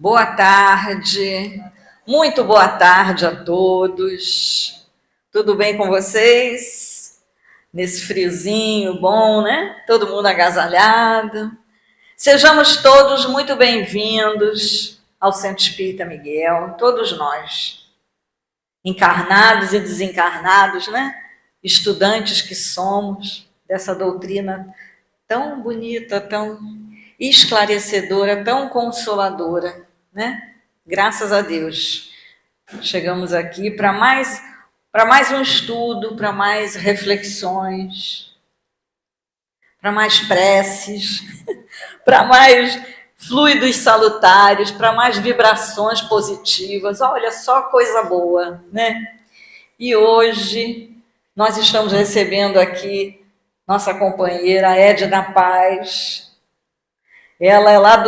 Boa tarde, muito boa tarde a todos. Tudo bem com vocês? Nesse friozinho bom, né? Todo mundo agasalhado. Sejamos todos muito bem-vindos ao Centro Espírita Miguel, todos nós, encarnados e desencarnados, né? Estudantes que somos dessa doutrina tão bonita, tão esclarecedora, tão consoladora, né? Graças a Deus. Chegamos aqui para mais um estudo, para mais reflexões, para mais preces, para mais fluidos salutares, para mais vibrações positivas. Olha só coisa boa, né? E hoje nós estamos recebendo aqui nossa companheira Edna Paz. Ela é lá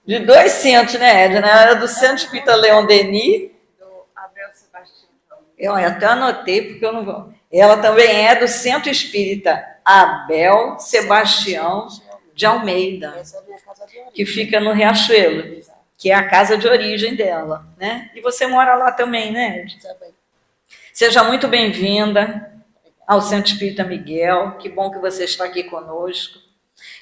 de dois centros, né, Edna? Ela é do Centro Espírita Leon Denis. Do Abel Sebastião. Eu até anotei, porque eu não vou. Ela também é do Centro Espírita Abel Sebastião de Almeida, Essa é a minha casa de origem. que fica no Riachuelo, que é a casa de origem dela, né? E você mora lá também, né, Edna? Também. Seja muito bem-vinda ao Centro Espírita Miguel. Que bom que você está aqui conosco.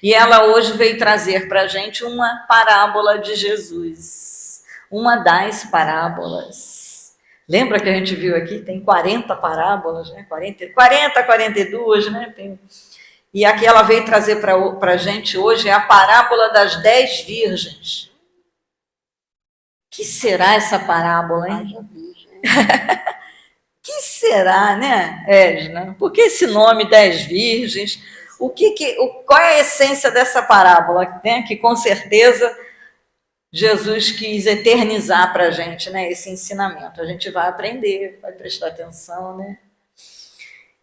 E ela hoje veio trazer para a gente uma parábola de Jesus, uma das parábolas. Lembra que a gente viu aqui? Tem 40 parábolas, né? 42, né? E aqui ela veio trazer para a gente hoje é a parábola das 10 virgens. Que será essa parábola, hein? Que será, né, Edna? Por que esse nome 10 virgens? Qual é a essência dessa parábola, né? Que com certeza Jesus quis eternizar para a gente, né? Esse ensinamento. A gente vai aprender, vai prestar atenção, né?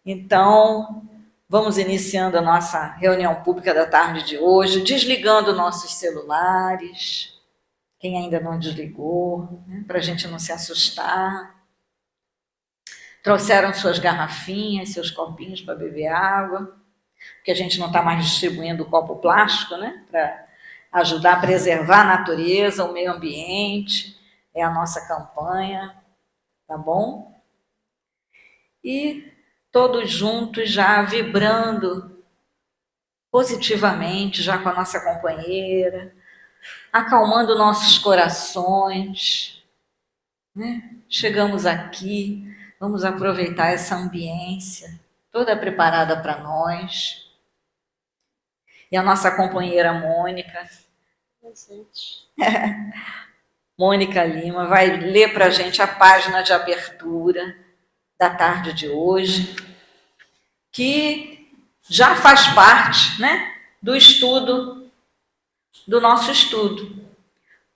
Então, vamos iniciando a nossa reunião pública da tarde de hoje, desligando nossos celulares, quem ainda não desligou, né? Para a gente não se assustar. Trouxeram suas garrafinhas, seus copinhos para beber água, porque a gente não está mais distribuindo copo plástico, né? Para ajudar a preservar a natureza, o meio ambiente, é a nossa campanha, tá bom? E todos juntos já vibrando positivamente, já com a nossa companheira, acalmando nossos corações, né? Chegamos aqui, vamos aproveitar essa ambiência toda preparada para nós. E a nossa companheira Mônica, Mônica Lima, vai ler para a gente a página de abertura da tarde de hoje, que já faz parte, né, do estudo, do nosso estudo.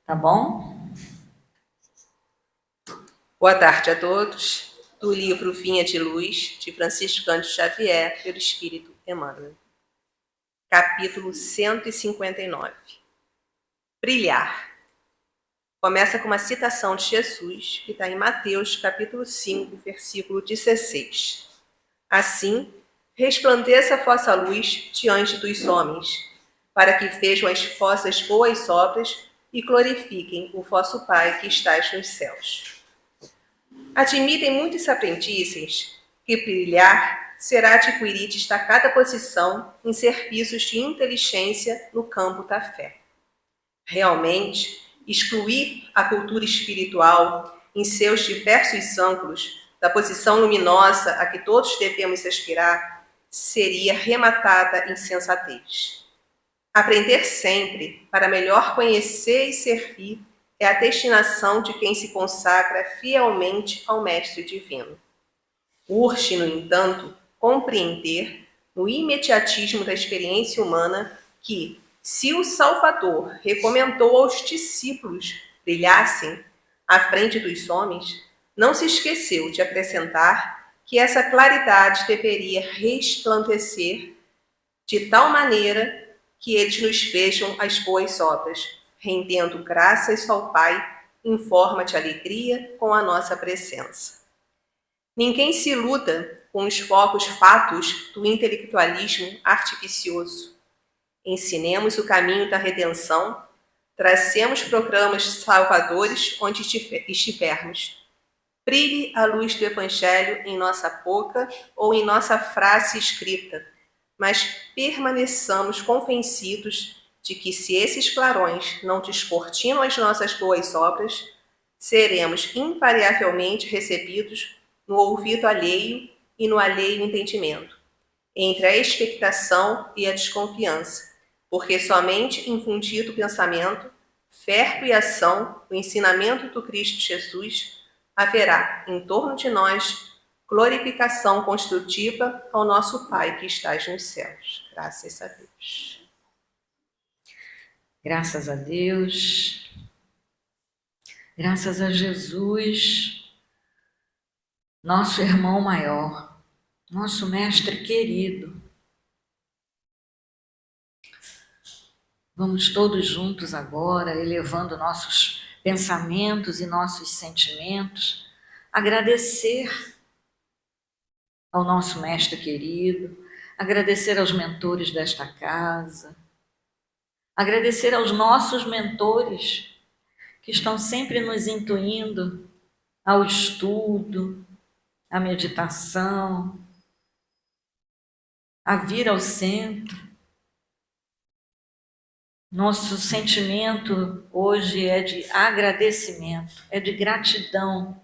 Tá bom? Boa tarde a todos. Do livro Vinha de Luz, de Francisco Cândido Xavier, pelo Espírito Emmanuel. Capítulo 159. Brilhar. Começa com uma citação de Jesus, que está em Mateus, capítulo 5, versículo 16. Assim, resplandeça a vossa luz diante dos homens, para que vejam as vossas boas obras e glorifiquem o vosso Pai que estais nos céus. Admitem muitos aprendizes que brilhar será adquirir destacada posição em serviços de inteligência no campo da fé. Realmente, excluir a cultura espiritual em seus diversos ângulos da posição luminosa a que todos devemos aspirar seria rematada insensatez. Aprender sempre para melhor conhecer e servir é a destinação de quem se consagra fielmente ao Mestre Divino. Urge, no entanto, compreender, no imediatismo da experiência humana, que, se o Salvador recomendou aos discípulos brilhassem à frente dos homens, não se esqueceu de acrescentar que essa claridade deveria resplandecer de tal maneira que eles nos vejam as boas obras, rendendo graças ao Pai em forma de alegria com a nossa presença. Ninguém se iluda com os focos fatos do intelectualismo artificioso. Ensinemos o caminho da redenção, Tracemos programas salvadores onde estivermos. Brilhe a luz do Evangelho em nossa boca ou em nossa frase escrita, mas permaneçamos convencidos de que se esses clarões não descortinam as nossas boas obras, seremos invariavelmente recebidos no ouvido alheio e no alheio entendimento, entre a expectação e a desconfiança, porque somente infundido o pensamento, ferto e ação, o ensinamento do Cristo Jesus, haverá em torno de nós glorificação construtiva ao nosso Pai que estás nos céus. Graças a Deus. Graças a Deus. Graças a Jesus, nosso irmão maior, nosso mestre querido. Vamos todos juntos agora, elevando nossos pensamentos e nossos sentimentos, agradecer ao nosso mestre querido, agradecer aos mentores desta casa, agradecer aos nossos mentores que estão sempre nos intuindo ao estudo, à meditação, a vir ao centro. Nosso sentimento hoje é de agradecimento, é de gratidão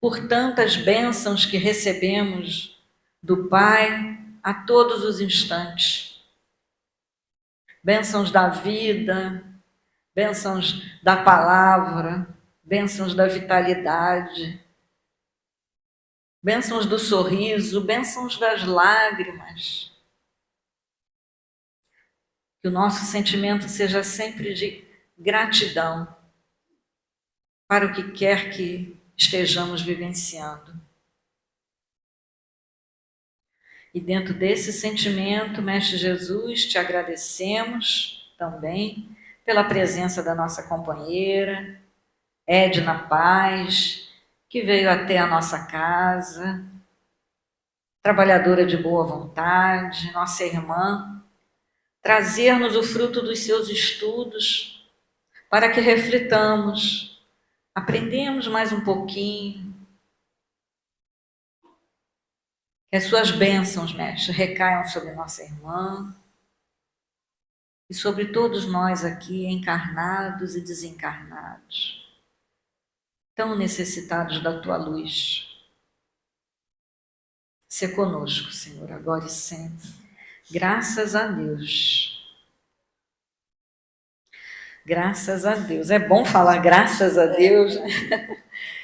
por tantas bênçãos que recebemos do Pai a todos os instantes. Bênçãos da vida, bênçãos da palavra, bênçãos da vitalidade, bênçãos do sorriso, bênçãos das lágrimas. Que o nosso sentimento seja sempre de gratidão para o que quer que estejamos vivenciando. E dentro desse sentimento, Mestre Jesus, te agradecemos também pela presença da nossa companheira, Edna Paz, que veio até a nossa casa, trabalhadora de boa vontade, nossa irmã, trazer-nos o fruto dos seus estudos para que reflitamos, aprendemos mais um pouquinho. Que as suas bênçãos, mestre, recaiam sobre nossa irmã e sobre todos nós aqui, encarnados e desencarnados, tão necessitados da tua luz. Sê conosco, Senhor, agora e sempre. Graças a Deus. Graças a Deus. É bom falar graças a Deus, né?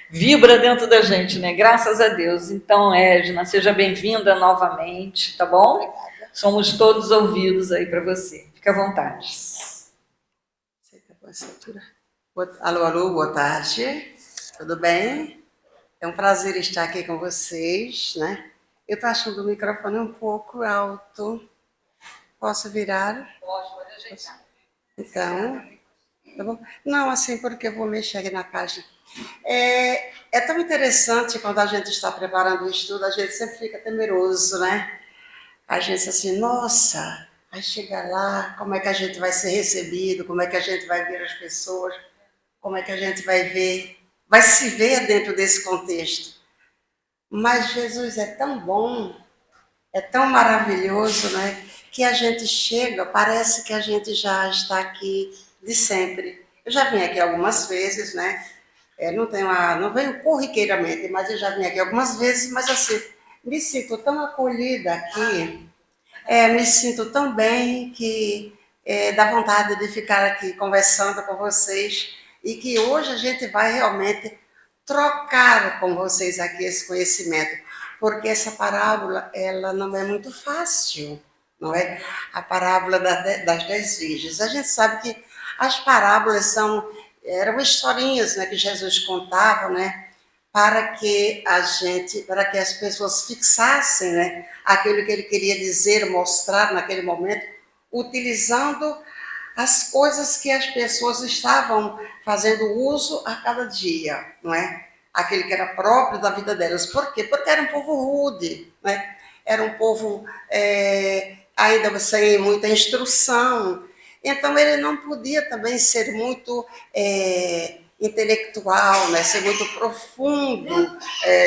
Vibra dentro da gente, né? Graças a Deus. Então, Edna, seja bem-vinda novamente, tá bom? Obrigada. Somos todos ouvidos aí para você. Fica à vontade. Alô, alô, boa tarde. Tudo bem? É um prazer estar aqui com vocês, né? Eu estou achando o microfone um pouco alto. Posso virar? Pode ajeitar. Então, tá bom? Não, assim, porque eu vou mexer aqui na página. É tão interessante quando a gente está preparando o estudo, a gente sempre fica temeroso, né? A gente diz assim, nossa, vai chegar lá, como é que a gente vai ser recebido, como é que a gente vai ver as pessoas, como é que a gente vai se ver dentro desse contexto. Mas Jesus é tão bom, é tão maravilhoso, né? Que a gente chega, parece que a gente já está aqui de sempre. Eu já vim aqui algumas vezes, né? Não venho corriqueiramente, mas eu já vim aqui algumas vezes, mas assim, me sinto tão acolhida aqui, me sinto tão bem que dá vontade de ficar aqui conversando com vocês e que hoje a gente vai realmente trocar com vocês aqui esse conhecimento, porque essa parábola, ela não é muito fácil, não é? A parábola das 10 virgens. A gente sabe que as parábolas eram historinhas, né, que Jesus contava, né, para que as pessoas fixassem, né, aquilo que ele queria dizer, mostrar naquele momento, utilizando as coisas que as pessoas estavam fazendo uso a cada dia, não é? Aquele que era próprio da vida delas. Por quê? Porque era um povo rude, né? Era um povo ainda sem muita instrução. Então, ele não podia também ser muito intelectual, né? Ser muito profundo,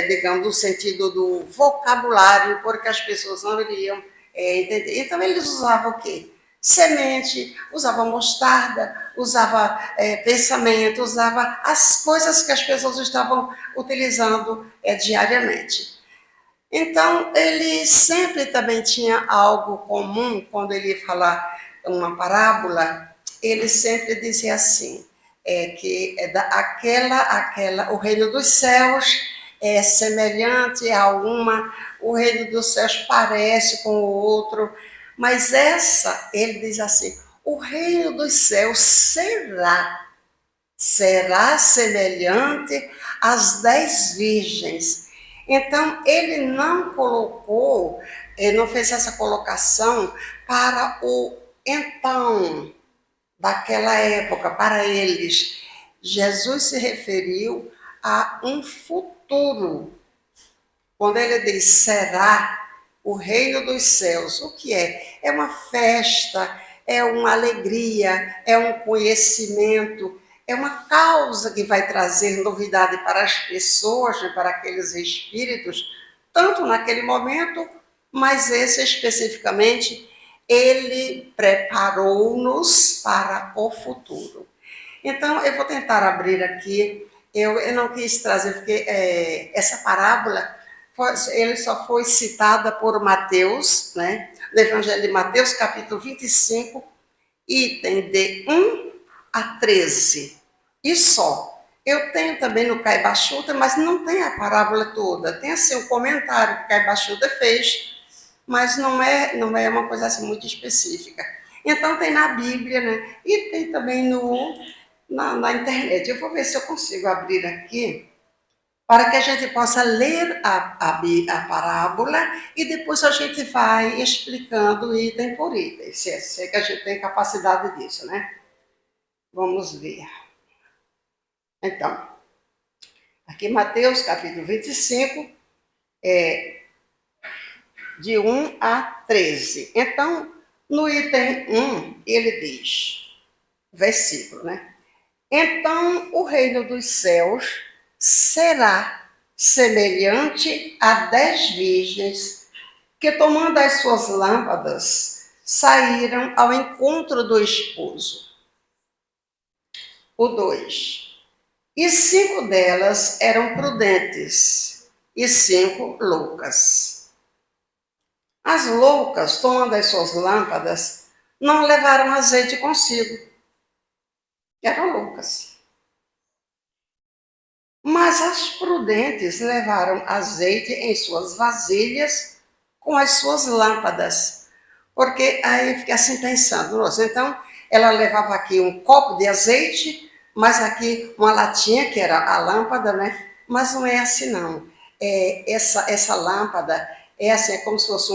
digamos, no sentido do vocabulário, porque as pessoas não iriam entender. Então, eles usavam o quê? Semente, usava mostarda, usava pensamento, usava as coisas que as pessoas estavam utilizando diariamente. Então, ele sempre também tinha algo comum quando ele ia falar uma parábola, ele sempre dizia assim, que o reino dos céus é semelhante a uma, o reino dos céus parece com o outro, mas ele diz assim, o reino dos céus será semelhante às 10 virgens. Então, ele não colocou, ele não fez essa colocação para o então daquela época, para eles. Jesus se referiu a um futuro. Quando ele diz será o reino dos céus, o que é? É uma festa, é uma alegria, é um conhecimento, é uma causa que vai trazer novidade para as pessoas, para aqueles espíritos, tanto naquele momento, mas esse especificamente, ele preparou-nos para o futuro. Então, eu vou tentar abrir aqui, eu não quis trazer, porque essa parábola, ele só foi citada por Mateus, né? No Evangelho de Mateus, capítulo 25, item de 1 a 13. E só. Eu tenho também no Caibachuta, mas não tem a parábola toda. Tem assim um comentário que o Caibachuta fez, mas não é uma coisa assim muito específica. Então tem na Bíblia, né? E tem também na internet. Eu vou ver se eu consigo abrir aqui, para que a gente possa ler a parábola e depois a gente vai explicando item por item, se é que a gente tem capacidade disso, né? Vamos ver. Então, aqui Mateus, capítulo 25, de 1 a 13. Então, no item 1, ele diz, versículo, né? Então, o reino dos céus será semelhante a 10 virgens que, tomando as suas lâmpadas, saíram ao encontro do esposo. O 2. E 5 delas eram prudentes, e 5 loucas. As loucas, tomando as suas lâmpadas, não levaram azeite consigo. Eram loucas. Mas as prudentes levaram azeite em suas vasilhas com as suas lâmpadas. Porque aí eu fiquei assim pensando, nossa, então ela levava aqui um copo de azeite, mas aqui uma latinha, que era a lâmpada, né? Mas não é assim não. Essa lâmpada é assim, é como se fosse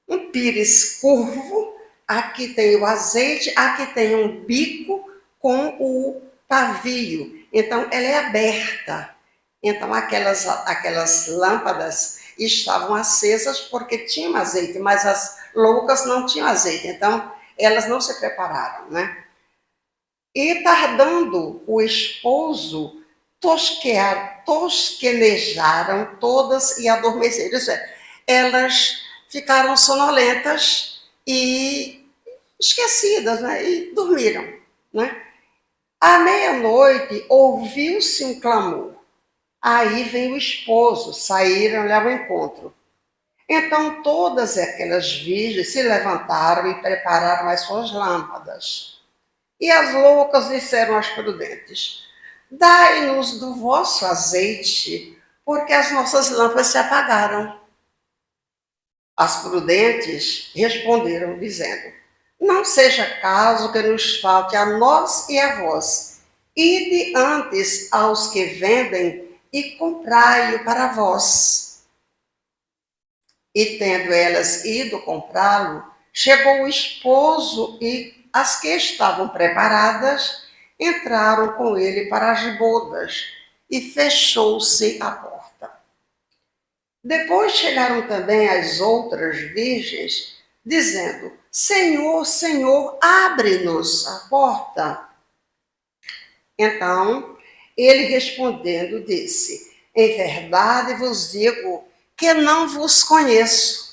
um pires curvo, aqui tem o azeite, aqui tem um bico com o pavio. Então, ela é aberta. Então, aquelas lâmpadas estavam acesas porque tinham azeite, mas as loucas não tinham azeite. Então, elas não se prepararam, né? E tardando o esposo, tosquenejaram todas e adormeceram. Isso é, elas ficaram sonolentas e esquecidas, né? E dormiram, né? À meia-noite, ouviu-se um clamor. Aí vem o esposo, saíram-lhe ao encontro. Então todas aquelas virgens se levantaram e prepararam as suas lâmpadas. E as loucas disseram às prudentes, dai-nos do vosso azeite, porque as nossas lâmpadas se apagaram. As prudentes responderam, dizendo, não seja caso que nos falte a nós e a vós. Ide antes aos que vendem e comprai-o para vós. E tendo elas ido comprá-lo, chegou o esposo e as que estavam preparadas entraram com ele para as bodas e fechou-se a porta. Depois chegaram também as outras virgens, dizendo: Senhor, Senhor, abre-nos a porta. Então, ele respondendo disse: em verdade vos digo que não vos conheço.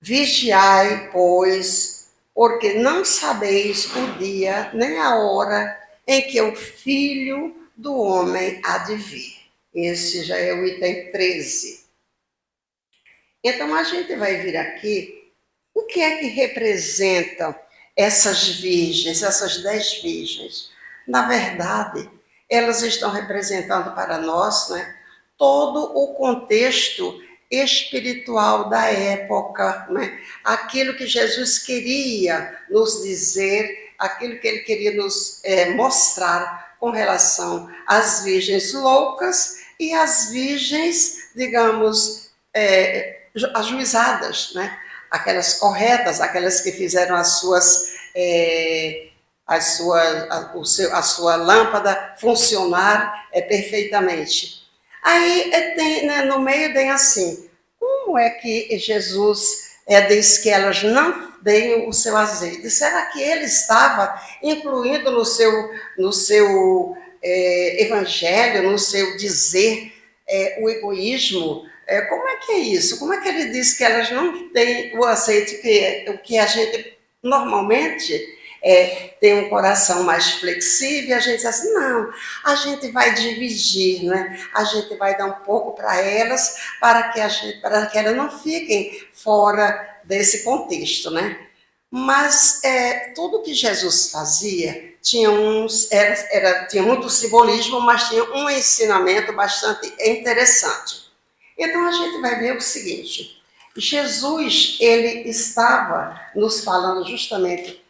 Vigiai, pois, porque não sabeis o dia nem a hora em que o Filho do Homem há de vir. Esse já é o item 13. Então, a gente vai vir aqui, o que é que representam essas virgens, essas 10 virgens? Na verdade, elas estão representando para nós, né, todo o contexto espiritual da época, né? Aquilo que Jesus queria nos dizer, aquilo que ele queria nos mostrar com relação às virgens loucas e às virgens, digamos, ajuizadas, né? Aquelas corretas, aquelas que fizeram a sua lâmpada funcionar perfeitamente. Aí tem, né, no meio tem assim: como é que Jesus diz que elas não deem o seu azeite? Será que ele estava incluindo no seu evangelho, no seu dizer, o egoísmo? Como é que é isso? Como é que ele diz que elas não têm o azeite, que a gente normalmente tem um coração mais flexível? A gente diz assim: não, a gente vai dividir, né? A gente vai dar um pouco para elas, para que elas não fiquem fora desse contexto, né? Mas tudo que Jesus fazia tinha tinha muito simbolismo, mas tinha um ensinamento bastante interessante. Então, a gente vai ver o seguinte: Jesus, ele estava nos falando justamente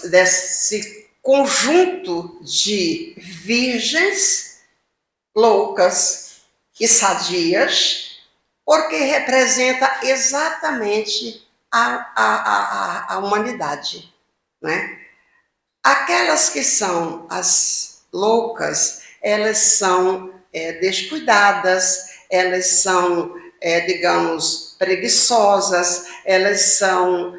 desse conjunto de virgens loucas e sadias, porque representa exatamente a humanidade, né? Aquelas que são as loucas, elas são descuidadas, elas são, digamos, preguiçosas, elas são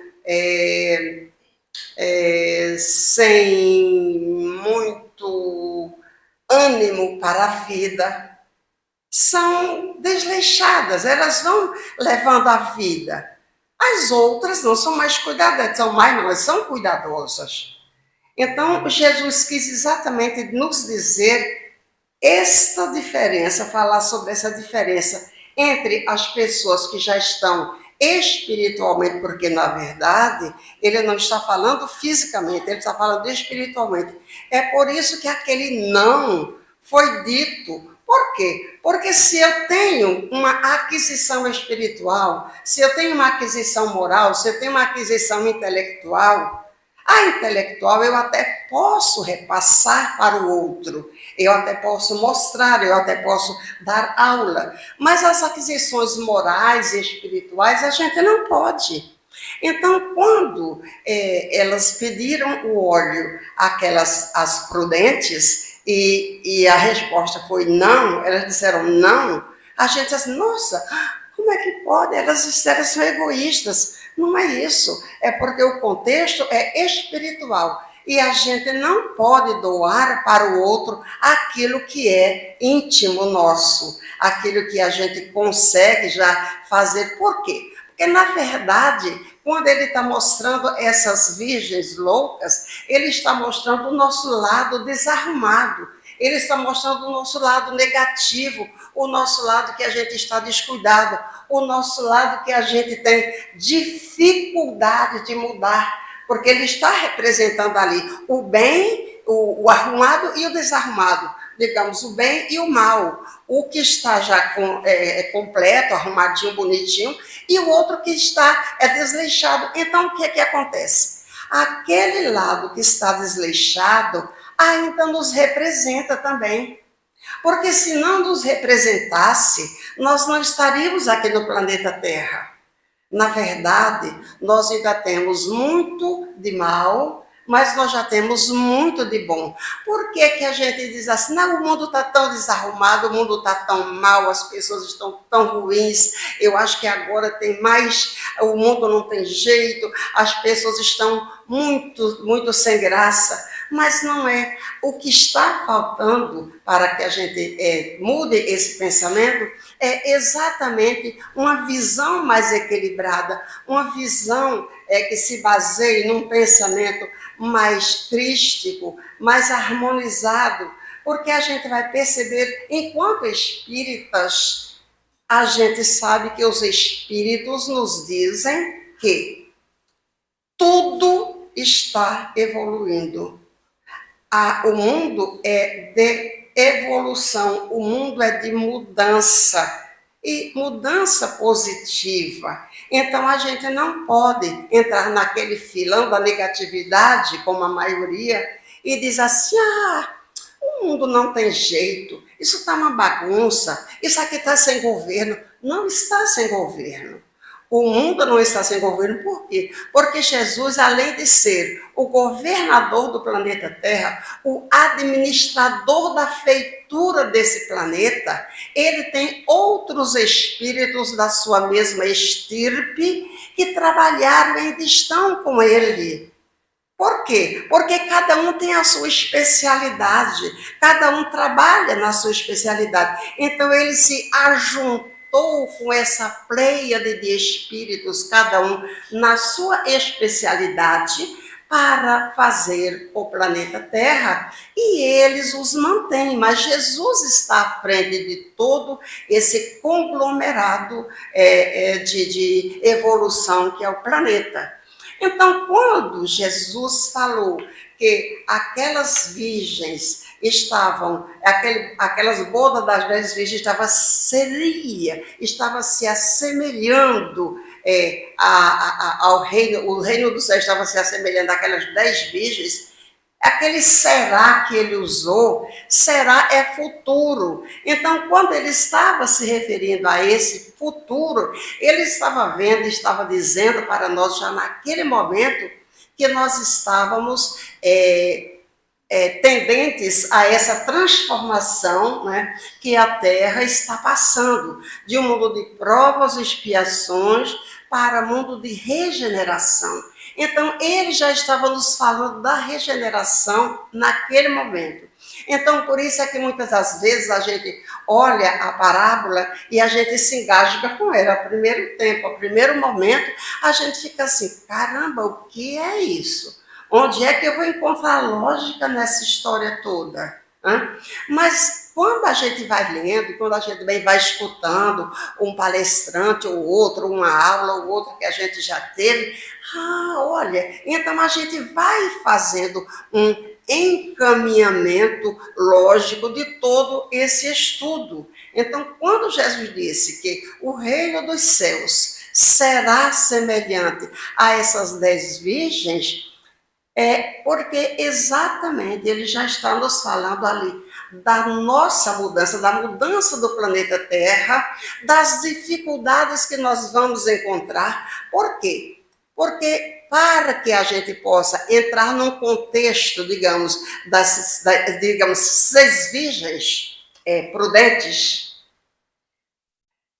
sem muito ânimo para a vida, são desleixadas, elas vão levando a vida. As outras não são mais cuidadosas, elas são cuidadosas. Então, Jesus quis exatamente nos dizer esta diferença, falar sobre essa diferença entre as pessoas que já estão espiritualmente, porque, na verdade, ele não está falando fisicamente, ele está falando espiritualmente. É por isso que aquele não foi dito. Por quê? Porque se eu tenho uma aquisição espiritual, se eu tenho uma aquisição moral, se eu tenho uma aquisição intelectual, a intelectual eu até posso repassar para o outro, eu até posso mostrar, eu até posso dar aula, mas as aquisições morais e espirituais a gente não pode. Então, quando elas pediram o óleo as prudentes, e a resposta foi não, elas disseram não, a gente diz: nossa, como é que pode? Elas são egoístas. Não é isso, é porque o contexto é espiritual e a gente não pode doar para o outro aquilo que é íntimo nosso, aquilo que a gente consegue já fazer. Por quê? Porque, na verdade, quando ele está mostrando essas virgens loucas, ele está mostrando o nosso lado desarrumado. Ele está mostrando o nosso lado negativo, o nosso lado que a gente está descuidado, o nosso lado que a gente tem dificuldade de mudar, porque ele está representando ali o bem, o arrumado e o desarrumado, digamos, o bem e o mal, o que está já completo, arrumadinho, bonitinho, e o outro que está desleixado. Então, o que é que acontece? Aquele lado que está desleixado ainda nos representa também. Porque se não nos representasse, nós não estaríamos aqui no planeta Terra. Na verdade, nós ainda temos muito de mal, mas nós já temos muito de bom. Por que que a gente diz assim, não, o mundo está tão desarrumado, o mundo está tão mal, as pessoas estão tão ruins, eu acho que agora tem mais, o mundo não tem jeito, as pessoas estão muito sem graça, mas não é. O que está faltando para que a gente mude esse pensamento é exatamente uma visão mais equilibrada, uma visão que se baseie num pensamento mais crístico, mais harmonizado, porque a gente vai perceber, enquanto espíritas, a gente sabe que os espíritos nos dizem que tudo está evoluindo. O mundo é de evolução, o mundo é de mudança, e mudança positiva. Então, a gente não pode entrar naquele filão da negatividade, como a maioria, e diz assim, o mundo não tem jeito, isso está uma bagunça, isso aqui está sem governo. Não está sem governo. O mundo não está sem governo, por quê? Porque Jesus, além de ser o governador do planeta Terra, o administrador da feitura desse planeta, ele tem outros espíritos da sua mesma estirpe que trabalharam e ainda estão com ele. Por quê? Porque cada um tem a sua especialidade, cada um trabalha na sua especialidade. Então, ele se ajuntou com essa pleiade de espíritos, cada um na sua especialidade, para fazer o planeta Terra, e eles os mantêm, mas Jesus está à frente de todo esse conglomerado de evolução que é o planeta. Então, quando Jesus falou que aquelas virgens estavam, aquelas bodas das 10 virgens estava se assemelhando ao reino, o reino do céu estava se assemelhando àquelas 10 virgens. Aquele será que ele usou, será é futuro. Então, quando ele estava se referindo a esse futuro, ele estava vendo, estava dizendo para nós já naquele momento que nós estávamos tendentes a essa transformação, né, que a Terra está passando, de um mundo de provas e expiações para um mundo de regeneração. Então, ele já estava nos falando da regeneração naquele momento. Então, por isso é que muitas das vezes a gente olha a parábola e a gente se engasga com ela. Ao primeiro tempo, ao primeiro momento, a gente fica assim, caramba, o que é isso? Onde é que eu vou encontrar lógica nessa história toda? Mas quando a gente vai lendo, quando a gente vai escutando um palestrante ou outro, uma aula ou outra que a gente já teve, olha, então a gente vai fazendo um encaminhamento lógico de todo esse estudo. Então, quando Jesus disse que o reino dos céus será semelhante a essas 10 virgens, porque exatamente ele já está nos falando ali da nossa mudança, da mudança do planeta Terra, das dificuldades que nós vamos encontrar. Por quê? Porque para que a gente possa entrar num contexto, digamos, digamos 6 virgens prudentes,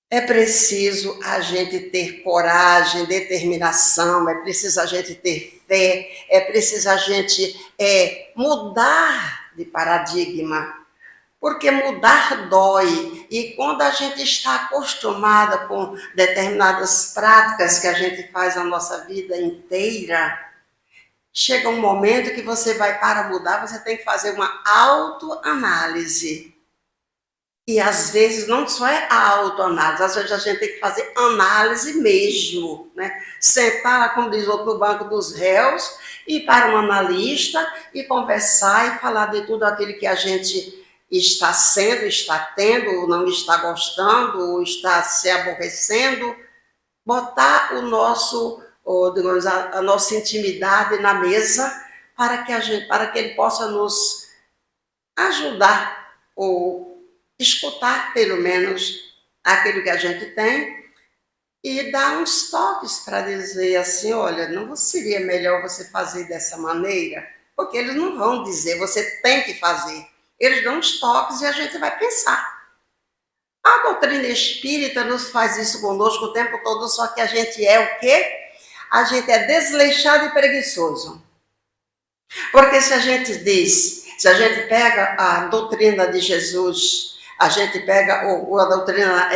é preciso a gente ter coragem, determinação, é preciso a gente ter fé, é preciso a gente mudar de paradigma, porque mudar dói, e quando a gente está acostumada com determinadas práticas que a gente faz a nossa vida inteira, chega um momento que você vai para mudar, você tem que fazer uma autoanálise. E às vezes não só é a autoanálise, às vezes a gente tem que fazer análise mesmo, né? Sentar, como diz o outro, no banco dos réus, ir para um analista e conversar e falar de tudo aquilo que a gente está sendo, está tendo, ou não está gostando, ou está se aborrecendo, botar digamos, a nossa intimidade na mesa para que ele possa nos ajudar ou escutar, pelo menos, aquilo que a gente tem e dá uns toques para dizer assim, olha, não seria melhor você fazer dessa maneira? Porque eles não vão dizer, você tem que fazer. Eles dão uns toques e a gente vai pensar. A doutrina espírita nos faz isso conosco o tempo todo, só que a gente é o quê? A gente é desleixado e preguiçoso. Porque se a gente diz, se a gente pega a doutrina de Jesus, a gente pega a doutrina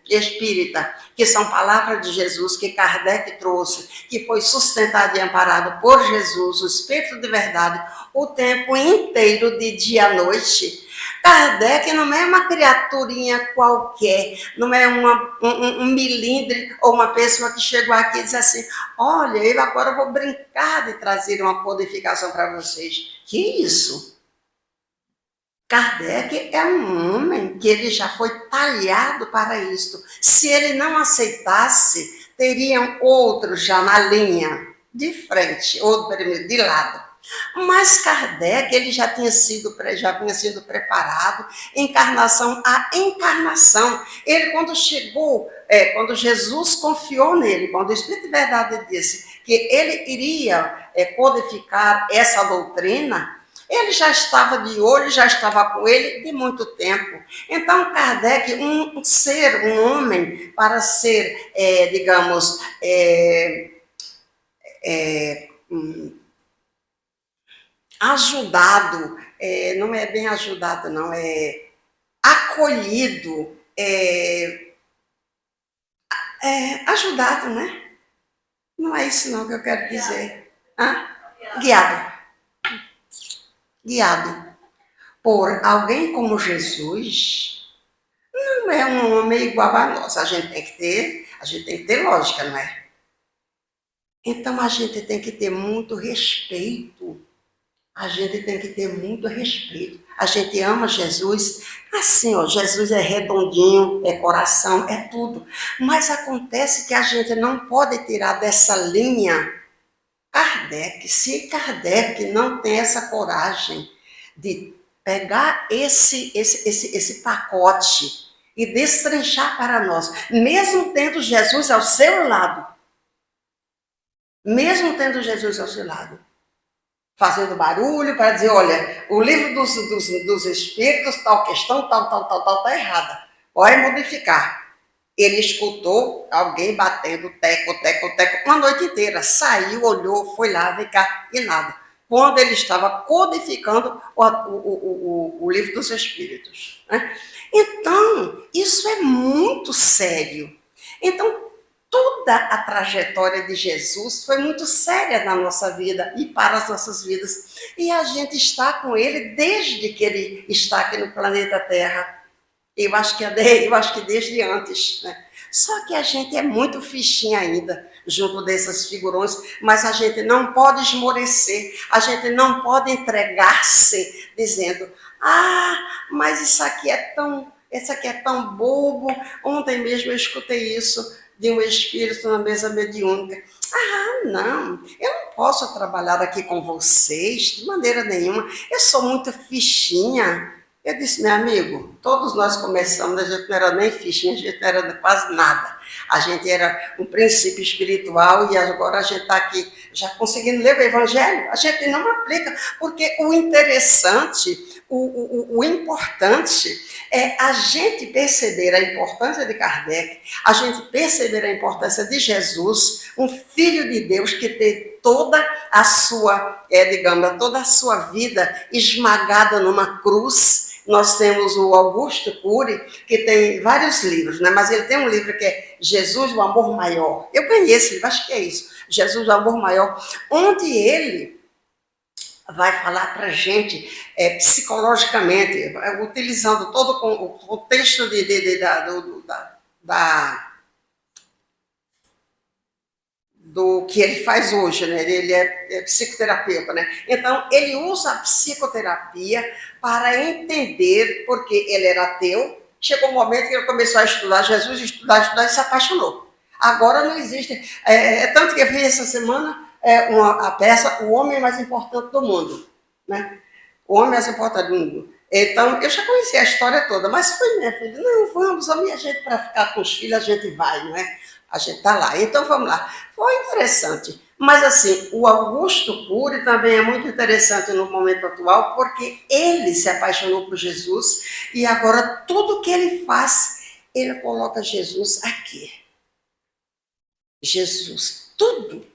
espírita, que são palavras de Jesus, que Kardec trouxe, que foi sustentado e amparado por Jesus, o Espírito de verdade, o tempo inteiro, de dia à noite. Kardec não é uma criaturinha qualquer, não é um milindre ou uma pessoa que chegou aqui e disse assim, olha, eu agora vou brincar de trazer uma codificação para vocês. Que isso? Kardec é um homem que ele já foi talhado para isto. Se ele não aceitasse, teriam outros já na linha, de frente, ou de lado. Mas Kardec, ele já vinha sido preparado, encarnação a encarnação. Ele, quando chegou, quando Jesus confiou nele, quando o Espírito de Verdade disse que ele iria codificar essa doutrina, ele já estava de olho, já estava com ele de muito tempo. Então, Kardec, um homem, para ser, digamos, ajudado, não é bem ajudado, não, é acolhido, ajudado, né? Não é isso não que eu quero dizer. Hã? Guiado por alguém como Jesus, não é um homem igual a nós. A gente tem que ter lógica, não é? Então a gente tem que ter muito respeito. A gente tem que ter muito respeito. A gente ama Jesus, assim, ó, Jesus é redondinho, é coração, é tudo. Mas acontece que a gente não pode tirar dessa linha Kardec. Se Kardec não tem essa coragem de pegar esse pacote e destrinchar para nós, mesmo tendo Jesus ao seu lado, fazendo barulho para dizer, olha, o livro dos Espíritos, tal questão, tal, está errada. Pode modificar. Ele escutou alguém batendo teco, uma noite inteira. Saiu, olhou, foi lá, vem cá, e nada. Quando ele estava codificando o livro dos Espíritos. Né? Então, isso é muito sério. Então, toda a trajetória de Jesus foi muito séria na nossa vida e para as nossas vidas. E a gente está com ele desde que ele está aqui no planeta Terra. Eu acho que desde antes. Né? Só que a gente é muito fichinha ainda, junto desses figurões, mas a gente não pode esmorecer, a gente não pode entregar-se dizendo, mas isso aqui é tão bobo. Ontem mesmo eu escutei isso de um espírito na mesa mediúnica. Não, eu não posso trabalhar aqui com vocês de maneira nenhuma, eu sou muito fichinha. Eu disse, meu amigo, todos nós começamos, a gente não era nem fichinha, a gente não era quase nada. A gente era um princípio espiritual e agora a gente está aqui já conseguindo ler o Evangelho. A gente não aplica, porque o interessante, o importante é a gente perceber a importância de Kardec, a gente perceber a importância de Jesus, um filho de Deus que tem toda a sua, toda a sua vida esmagada numa cruz. Nós temos o Augusto Cury, que tem vários livros, né? Mas ele tem um livro que é Jesus, o Amor Maior. Eu ganhei esse livro, acho que é isso, Jesus, o Amor Maior, onde ele vai falar para a gente psicologicamente, utilizando todo o contexto do que ele faz hoje, né? Ele é psicoterapeuta, né? Então, ele usa a psicoterapia para entender, porque ele era ateu, chegou um momento que ele começou a estudar Jesus, estudar e se apaixonou. Agora não existe, tanto que eu vi essa semana a peça O Homem Mais Importante do Mundo, né? O Homem Mais Importante do Mundo. Então, eu já conhecia a história toda, mas foi minha filha, não, vamos, a minha gente, para ficar com os filhos, a gente vai, não é? A gente está lá, então vamos lá. Foi interessante. Mas, assim, o Augusto Cury também é muito interessante no momento atual, porque ele se apaixonou por Jesus e agora tudo que ele faz, ele coloca Jesus aqui. Jesus, tudo,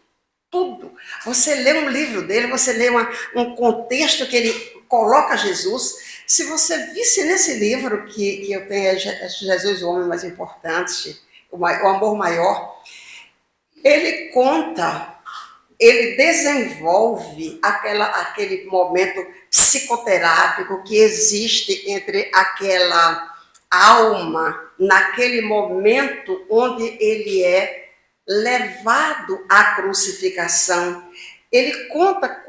tudo. Você lê um livro dele, você lê um contexto que ele coloca Jesus. Se você visse nesse livro que eu tenho, Jesus, o homem mais importante, o amor maior, ele conta, ele desenvolve aquele momento psicoterápico que existe entre aquela alma, naquele momento onde ele é levado à crucificação. Ele conta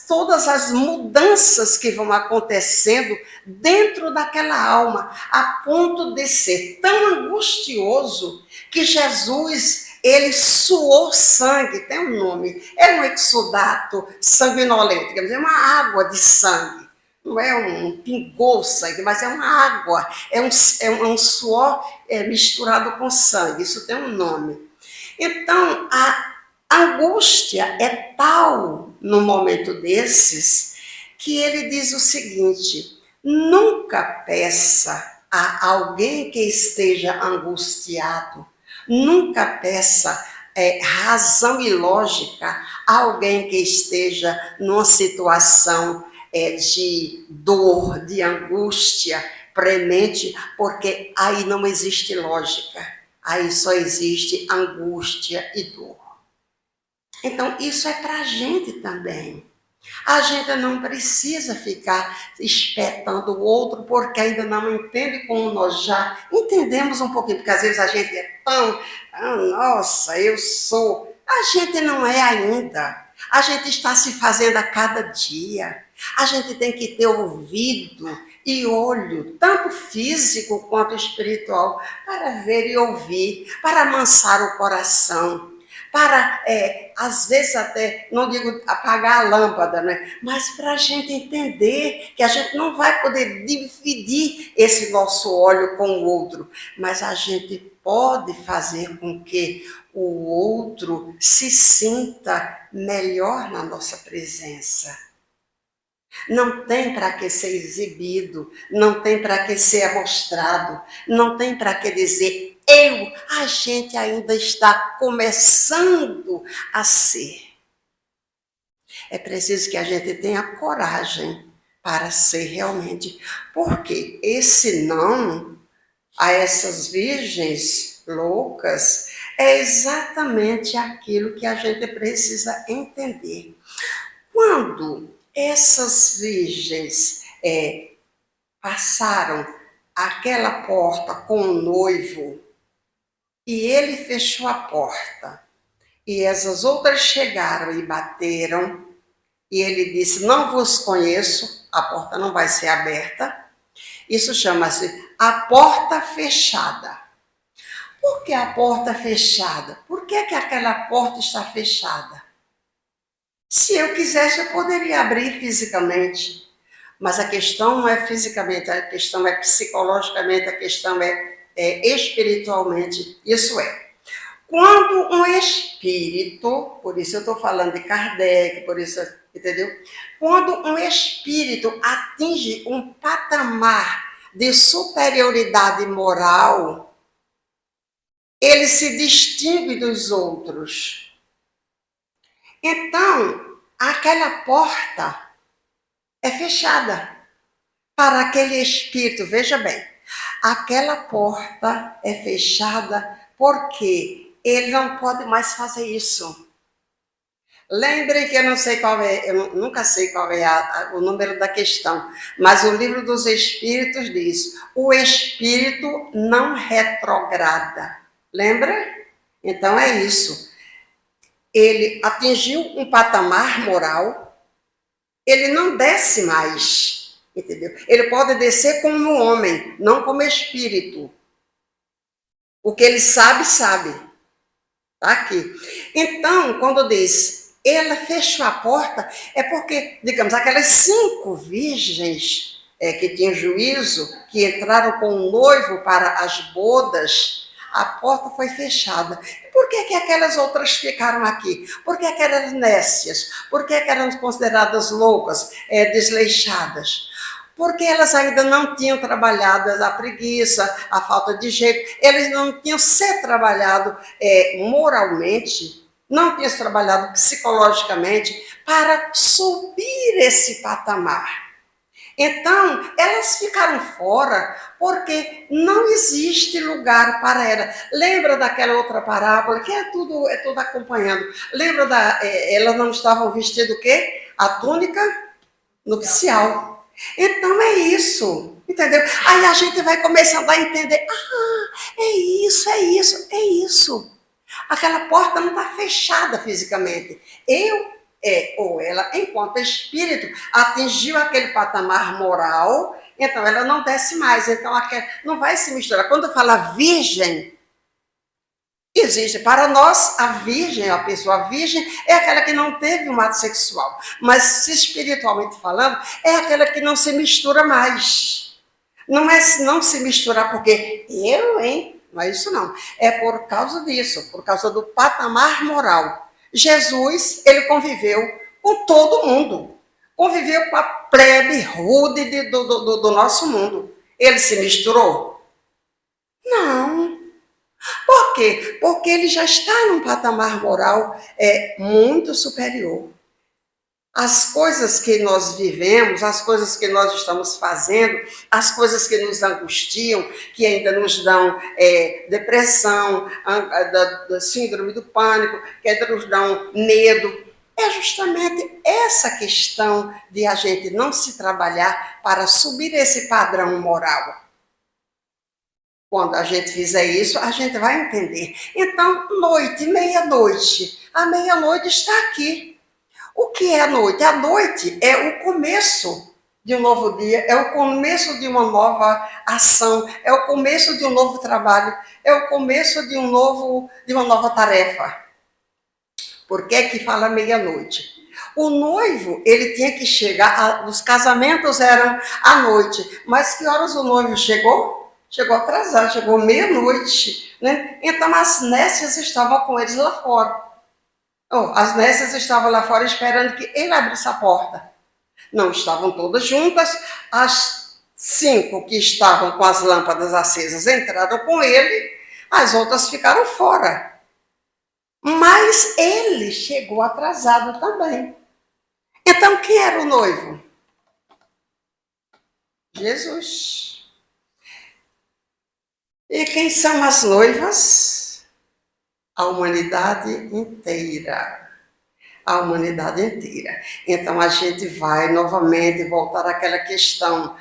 todas as mudanças que vão acontecendo dentro daquela alma, a ponto de ser tão angustioso que Jesus, ele suou sangue, tem um nome, é um exudato sanguinolento, quer dizer, uma água de sangue. Não é pingou sangue, mas é uma água, é um suor misturado com sangue, isso tem um nome. Então, a angústia é tal no momento desses que ele diz o seguinte: nunca peça a alguém que esteja angustiado, nunca peça razão e lógica a alguém que esteja numa situação de dor, de angústia premente, porque aí não existe lógica. Aí só existe angústia e dor. Então, isso é para a gente também. A gente não precisa ficar espetando o outro porque ainda não entende como nós já entendemos um pouquinho, porque às vezes a gente é tão, nossa, eu sou. A gente não é ainda. A gente está se fazendo a cada dia. A gente tem que ter ouvido e olho, tanto físico quanto espiritual, para ver e ouvir, para amansar o coração, para, às vezes até, não digo apagar a lâmpada, né? Mas para a gente entender que a gente não vai poder dividir esse nosso óleo com o outro, mas a gente pode fazer com que o outro se sinta melhor na nossa presença. Não tem para que ser exibido, não tem para que ser mostrado, não tem para que dizer a gente ainda está começando a ser. É preciso que a gente tenha coragem para ser realmente, porque esse não a essas virgens loucas é exatamente aquilo que a gente precisa entender. Quando essas virgens passaram aquela porta com o noivo e ele fechou a porta e essas outras chegaram e bateram e ele disse, não vos conheço, a porta não vai ser aberta. Isso chama-se a porta fechada. Por que a porta fechada? Por que aquela porta está fechada? Se eu quisesse, eu poderia abrir fisicamente. Mas a questão não é fisicamente, a questão é psicologicamente, a questão é espiritualmente. Isso é, quando um espírito, por isso eu estou falando de Kardec, por isso, entendeu? Quando um espírito atinge um patamar de superioridade moral, ele se distingue dos outros. Então, aquela porta é fechada para aquele espírito. Veja bem, aquela porta é fechada porque ele não pode mais fazer isso. Lembrem que eu não sei qual é, eu nunca sei qual é o número da questão, mas o Livro dos Espíritos diz, o espírito não retrograda. Lembra? Então é isso. Ele atingiu um patamar moral, ele não desce mais, entendeu? Ele pode descer como homem, não como espírito. O que ele sabe, sabe. Está aqui. Então, quando diz, ela fechou a porta, é porque, digamos, aquelas 5 virgens que tinham juízo, que entraram com o noivo para as bodas, a porta foi fechada. Por que que aquelas outras ficaram aqui? Por que que eram nécias? Por que que eram consideradas loucas, desleixadas? Porque elas ainda não tinham trabalhado a preguiça, a falta de jeito, eles não tinham se trabalhado moralmente, não tinham se trabalhado psicologicamente para subir esse patamar. Então, elas ficaram fora porque não existe lugar para ela. Lembra daquela outra parábola, que é tudo acompanhando. Lembra elas não estavam vestidas o quê? A túnica nupcial. Então é isso, entendeu? Aí a gente vai começando a entender, é isso. Aquela porta não está fechada fisicamente. Ou ela, enquanto espírito, atingiu aquele patamar moral, então ela não desce mais, então não vai se misturar. Quando fala virgem, existe para nós a virgem, a pessoa virgem é aquela que não teve um ato sexual, mas espiritualmente falando, é aquela que não se mistura mais. Não é não se misturar porque não é isso não. É por causa disso, por causa do patamar moral. Jesus, ele conviveu com todo mundo. Conviveu com a plebe rude do nosso mundo. Ele se misturou? Não. Por quê? Porque ele já está num patamar moral muito superior. As coisas que nós vivemos, as coisas que nós estamos fazendo, as coisas que nos angustiam, que ainda nos dão depressão, síndrome do pânico, que ainda nos dão medo, é justamente essa questão de a gente não se trabalhar para subir esse padrão moral. Quando a gente fizer isso, a gente vai entender. Então, meia-noite. A meia-noite está aqui. O que é a noite? A noite é o começo de um novo dia, é o começo de uma nova ação, é o começo de um novo trabalho, é o começo de uma nova tarefa. Por que que fala meia-noite? O noivo, ele tinha que chegar, os casamentos eram à noite, mas que horas o noivo chegou? Chegou atrasado, chegou meia-noite, né? Então as nécias estavam com eles lá fora. As nécias estavam lá fora esperando que ele abrisse a porta. Não estavam todas juntas. As 5 que estavam com as lâmpadas acesas entraram com ele, as outras ficaram fora. Mas ele chegou atrasado também. Então, quem era o noivo? Jesus. E quem são as noivas? A humanidade inteira. A humanidade inteira. Então, a gente vai novamente voltar àquela questão.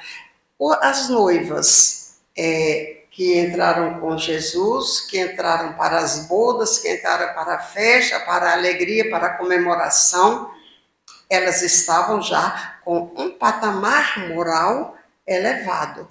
As noivas que entraram com Jesus, que entraram para as bodas, que entraram para a festa, para a alegria, para a comemoração, elas estavam já com um patamar moral elevado.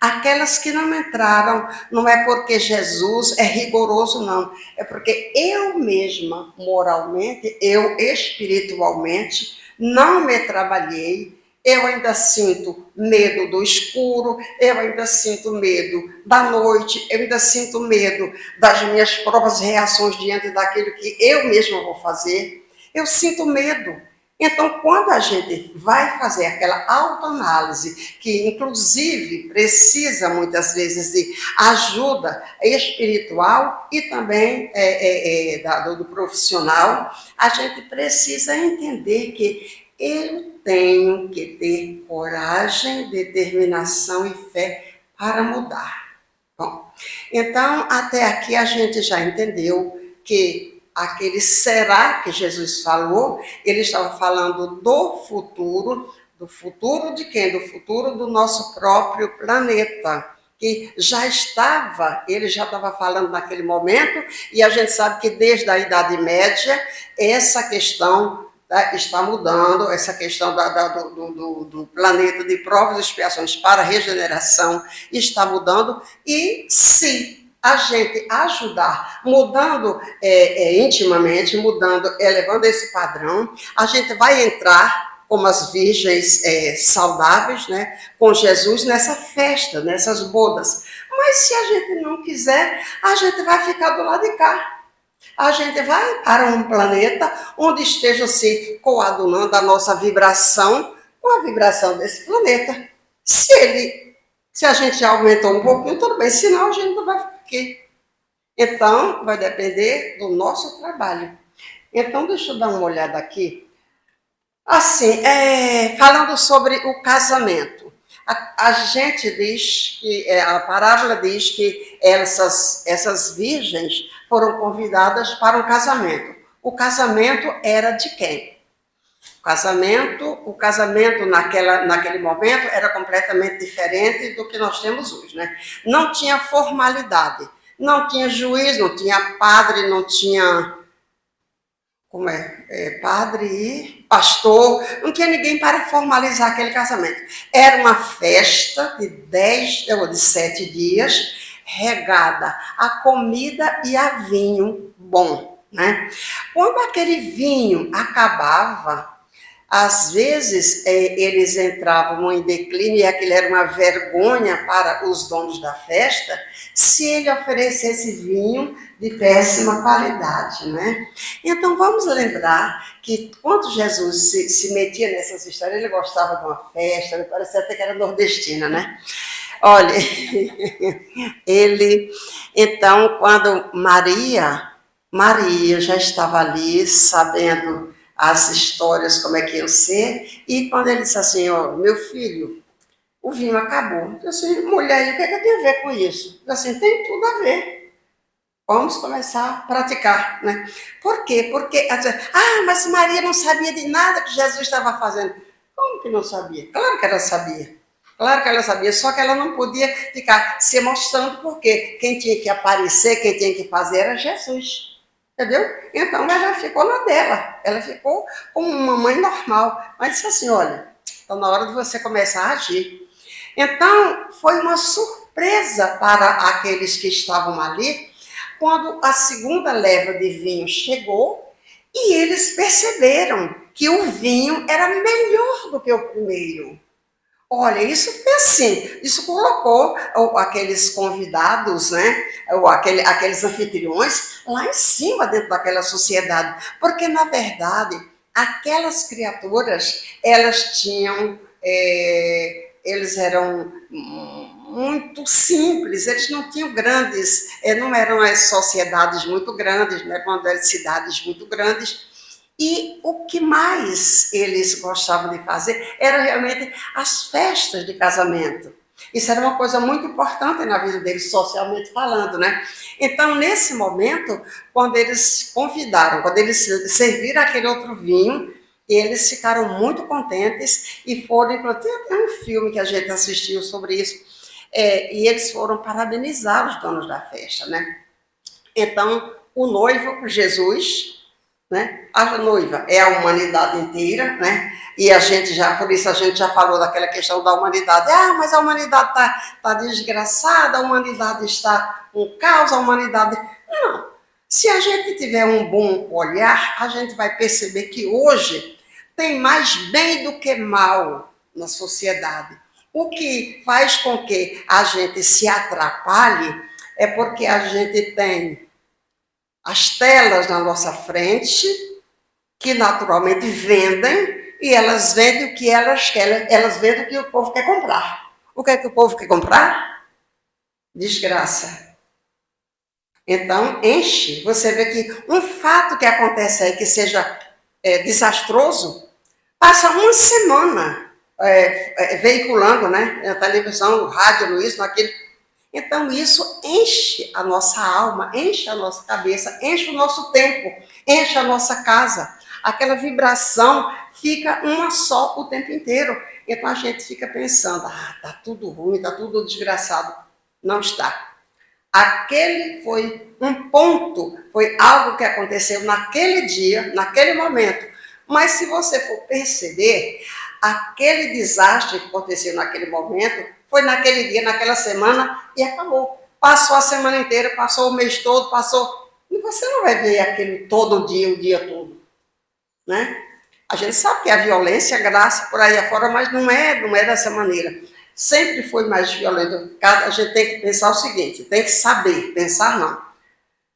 Aquelas que não entraram, não é porque Jesus é rigoroso, não. É porque eu mesma, moralmente, eu espiritualmente, não me trabalhei. Eu ainda sinto medo do escuro, eu ainda sinto medo da noite, eu ainda sinto medo das minhas próprias reações diante daquilo que eu mesma vou fazer. Eu sinto medo. Então, quando a gente vai fazer aquela autoanálise, que inclusive precisa muitas vezes de ajuda espiritual e também do profissional, a gente precisa entender que eu tenho que ter coragem, determinação e fé para mudar. Bom, então, até aqui a gente já entendeu que aquele será que Jesus falou, ele estava falando do futuro de quem? Do futuro do nosso próprio planeta, que ele já estava falando naquele momento, e a gente sabe que desde a Idade Média, essa questão está mudando, essa questão do planeta de provas e expiações para regeneração está mudando, e se a gente ajudar, mudando intimamente, elevando esse padrão, a gente vai entrar como as virgens saudáveis, né, com Jesus nessa festa, nessas bodas. Mas se a gente não quiser, a gente vai ficar do lado de cá. A gente vai para um planeta onde esteja se coadunando a nossa vibração com a vibração desse planeta. Se a gente aumentou um pouquinho, tudo bem, senão a gente não vai ficar aqui. Então, vai depender do nosso trabalho. Então, deixa eu dar uma olhada aqui. Assim, falando sobre o casamento. A gente diz que, a parábola diz que essas virgens foram convidadas para um casamento. O casamento era de quem? O casamento naquele momento era completamente diferente do que nós temos hoje, né? Não tinha formalidade, não tinha juiz, não tinha padre, não tinha padre e pastor, não tinha ninguém para formalizar aquele casamento. Era uma festa de 7 dias, regada a comida e a vinho bom, né? Quando aquele vinho acabava, às vezes eles entravam em declínio e aquilo era uma vergonha para os donos da festa se ele oferecesse vinho de péssima qualidade, né? Então vamos lembrar que quando Jesus se metia nessas histórias, ele gostava de uma festa, me parecia até que era nordestina, né? Olha, então quando Maria já estava ali sabendo as histórias, como é que iam ser, e quando ele disse assim, ó, meu filho, o vinho acabou. Eu disse assim, mulher, e o que é que tem a ver com isso? Eu disse assim, tem tudo a ver. Vamos começar a praticar, né? Por quê? Porque, mas Maria não sabia de nada que Jesus estava fazendo. Como que não sabia? Claro que ela sabia. Claro que ela sabia, só que ela não podia ficar se mostrando, porque quem tinha que aparecer, quem tinha que fazer era Jesus. Entendeu? Então ela ficou na dela, ela ficou como uma mãe normal. Mas disse assim, olha, está na hora de você começar a agir. Então foi uma surpresa para aqueles que estavam ali, quando a segunda leva de vinho chegou e eles perceberam que o vinho era melhor do que o primeiro. Olha, isso foi assim, isso colocou aqueles convidados, né, aqueles anfitriões lá em cima dentro daquela sociedade, porque na verdade aquelas criaturas, eles eram muito simples, eles não tinham não eram as sociedades muito grandes, não eram as cidades muito grandes. E o que mais eles gostavam de fazer era realmente as festas de casamento. Isso era uma coisa muito importante na vida deles, socialmente falando, né? Então, nesse momento, quando eles serviram aquele outro vinho, eles ficaram muito contentes e foram, inclusive, tem um filme que a gente assistiu sobre isso, e eles foram parabenizar os donos da festa, né? Então, o noivo, Jesus, né? A noiva é a humanidade inteira, né? E por isso a gente já falou daquela questão da humanidade. Mas a humanidade tá desgraçada, a humanidade está um caos, a humanidade... Não. Se a gente tiver um bom olhar, a gente vai perceber que hoje tem mais bem do que mal na sociedade. O que faz com que a gente se atrapalhe é porque a gente tem as telas na nossa frente, que naturalmente vendem, e elas vendem o que elas querem, elas vendem o que o povo quer comprar. O que é que o povo quer comprar? Desgraça. Então, enche. Você vê que um fato que acontece aí, que seja desastroso, passa uma semana veiculando, né? Na televisão, no rádio, no isso, naquilo. Então, isso enche a nossa alma, enche a nossa cabeça, enche o nosso tempo, enche a nossa casa. Aquela vibração fica uma só o tempo inteiro. Então, a gente fica pensando, tá tudo ruim, tá tudo desgraçado. Não está. Aquele foi um ponto, foi algo que aconteceu naquele dia, naquele momento. Mas, se você for perceber, aquele desastre que aconteceu naquele momento foi naquele dia, naquela semana, e acabou. Passou a semana inteira, passou o mês todo, passou... E você não vai ver aquilo todo dia, o dia todo, né? A gente sabe que a violência, a graça por aí afora, mas não é dessa maneira. Sempre foi mais violento. A gente tem que pensar o seguinte, tem que saber, pensar não.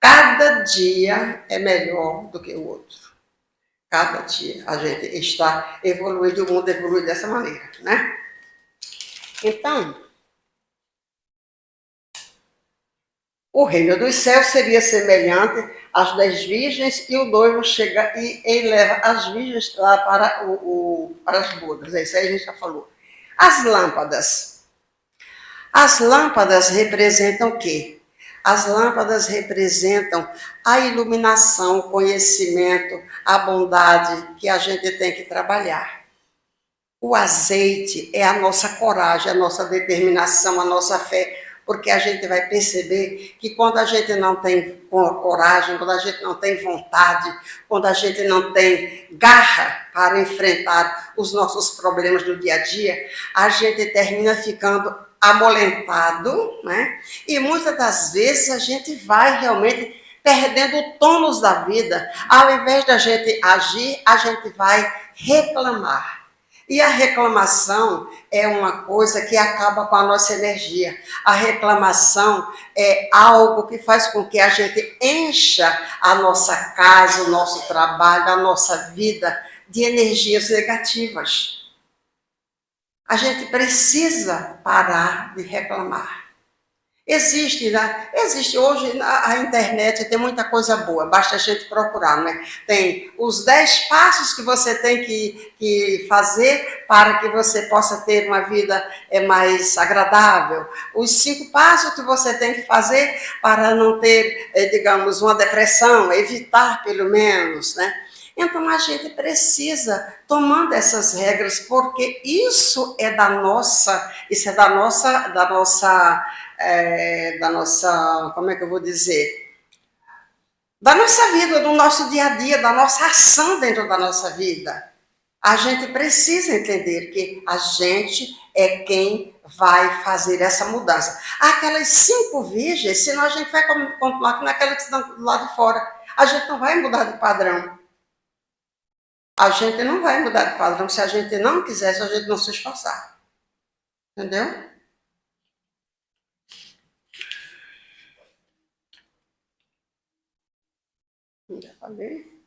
Cada dia é melhor do que o outro. Cada dia a gente está evoluindo, o mundo evolui dessa maneira, né? Então, o reino dos céus seria semelhante às 10 virgens e o noivo chega e ele leva as virgens lá para as bodas. Isso aí a gente já falou. As lâmpadas. As lâmpadas representam o quê? As lâmpadas representam a iluminação, o conhecimento, a bondade que a gente tem que trabalhar. O azeite é a nossa coragem, a nossa determinação, a nossa fé, porque a gente vai perceber que quando a gente não tem coragem, quando a gente não tem vontade, quando a gente não tem garra para enfrentar os nossos problemas do dia a dia, a gente termina ficando amolentado, né? E muitas das vezes a gente vai realmente perdendo o tônus da vida. Ao invés da gente agir, a gente vai reclamar. E a reclamação é uma coisa que acaba com a nossa energia. A reclamação é algo que faz com que a gente encha a nossa casa, o nosso trabalho, a nossa vida de energias negativas. A gente precisa parar de reclamar. Existe hoje a internet, tem muita coisa boa, basta a gente procurar, né? Tem os 10 passos que você tem que fazer para que você possa ter uma vida mais agradável. Os 5 passos que você tem que fazer para não ter, digamos, uma depressão, evitar pelo menos, né? Então a gente precisa tomando essas regras, porque isso é da nossa, como é que eu vou dizer? Da nossa vida, do nosso dia a dia, da nossa ação dentro da nossa vida. A gente precisa entender que a gente é quem vai fazer essa mudança. Aquelas 5 virgens, senão a gente vai continuar naquelas que estão do lado de fora. A gente não vai mudar de padrão. A gente não vai mudar de padrão se a gente não quiser, se a gente não se esforçar. Entendeu? Já falei.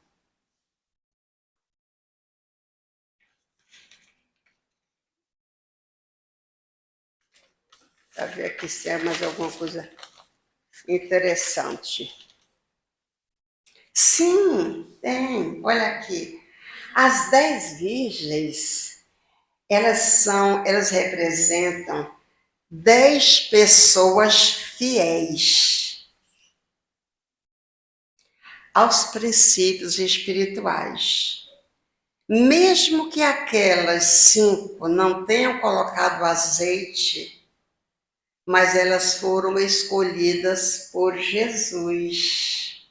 Para ver aqui se é mais alguma coisa interessante. Sim, tem. Olha aqui. As 10 virgens, elas representam 10 pessoas fiéis aos princípios espirituais. Mesmo que aquelas 5 não tenham colocado azeite, mas elas foram escolhidas por Jesus.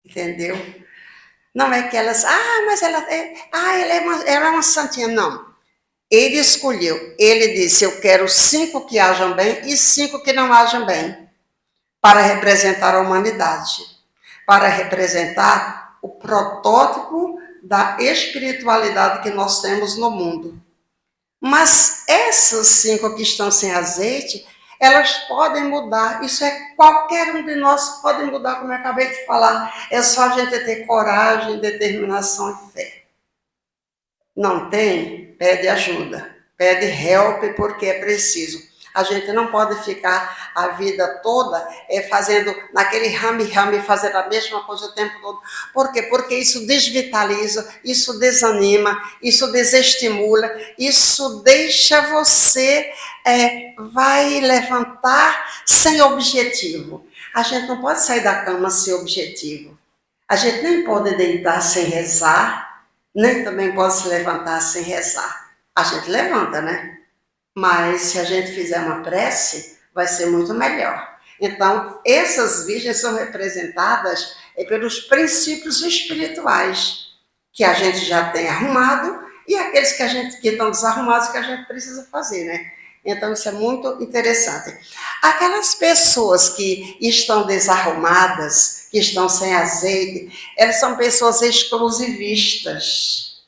Entendeu? Não é que elas, mas ela é uma santinha. Não. Ele escolheu. Ele disse, eu quero 5 que hajam bem e 5 que não hajam bem. Para representar a humanidade. Para representar o protótipo da espiritualidade que nós temos no mundo. Mas essas 5 que estão sem azeite, elas podem mudar. Isso é qualquer um de nós pode mudar, como eu acabei de falar. É só a gente ter coragem, determinação e fé. Não tem? Pede ajuda. Pede help, porque é preciso. A gente não pode ficar a vida toda fazendo naquele rame-rame, fazendo a mesma coisa o tempo todo. Por quê? Porque isso desvitaliza, isso desanima, isso desestimula, isso deixa você, vai levantar sem objetivo. A gente não pode sair da cama sem objetivo. A gente nem pode deitar sem rezar, nem também pode se levantar sem rezar. A gente levanta, né? Mas se a gente fizer uma prece, vai ser muito melhor. Então, essas virgens são representadas pelos princípios espirituais que a gente já tem arrumado e aqueles que estão desarrumados que a gente precisa fazer, né? Então, isso é muito interessante. Aquelas pessoas que estão desarrumadas, que estão sem azeite, elas são pessoas exclusivistas.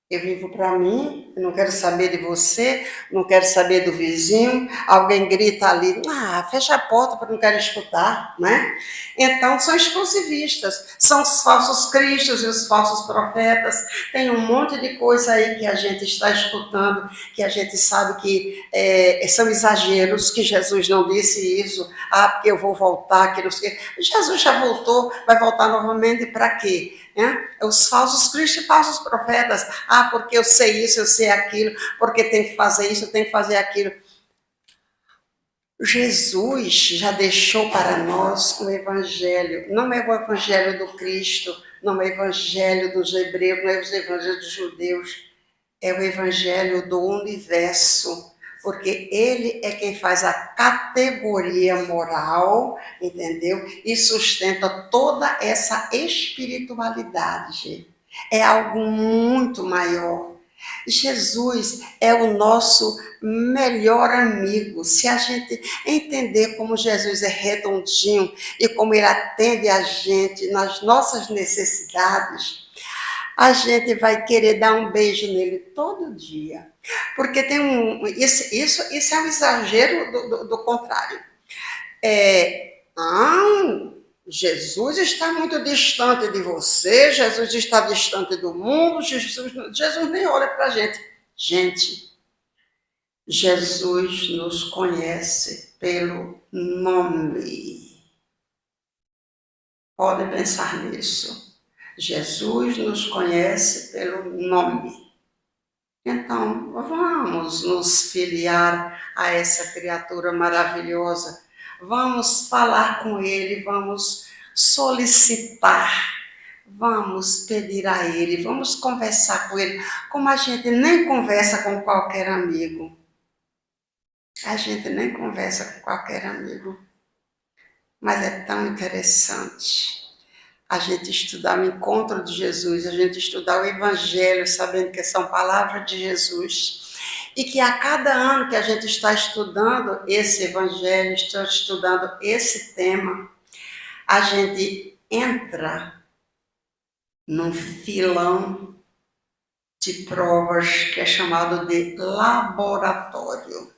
Eu vivo para mim, eu não quero saber de você, não quero saber do vizinho. Alguém grita ali, fecha a porta porque não quero escutar, né? Então, são exclusivistas, são os falsos cristos e os falsos profetas. Tem um monte de coisa aí que a gente está escutando, que a gente sabe que são exageros, que Jesus não disse isso, porque eu vou voltar, que não sei. Jesus já voltou, vai voltar novamente para quê? Os falsos cristos e falsos profetas. Porque eu sei isso, eu sei aquilo, porque tem que fazer isso, tem que fazer aquilo. Jesus já deixou para nós o evangelho. Não é o evangelho do Cristo, não é o evangelho dos hebreus, não é o evangelho dos judeus. É o evangelho do universo, porque ele é quem faz a categoria moral, entendeu? E sustenta toda essa espiritualidade. É algo muito maior. Jesus é o nosso melhor amigo. Se a gente entender como Jesus é redondinho e como ele atende a gente nas nossas necessidades, a gente vai querer dar um beijo nele todo dia. Porque tem isso é um exagero do contrário. Jesus está muito distante de você, Jesus está distante do mundo, Jesus nem olha para a gente. Gente, Jesus nos conhece pelo nome. Podem pensar nisso. Jesus nos conhece pelo nome. Então, vamos nos filiar a essa criatura maravilhosa. Vamos falar com ele, vamos solicitar, vamos pedir a ele, vamos conversar com ele, como a gente nem conversa com qualquer amigo. A gente nem conversa com qualquer amigo. Mas é tão interessante a gente estudar o encontro de Jesus, a gente estudar o Evangelho, sabendo que são palavras de Jesus. E que a cada ano que a gente está estudando esse Evangelho, está estudando esse tema, a gente entra num filão de provas que é chamado de laboratório.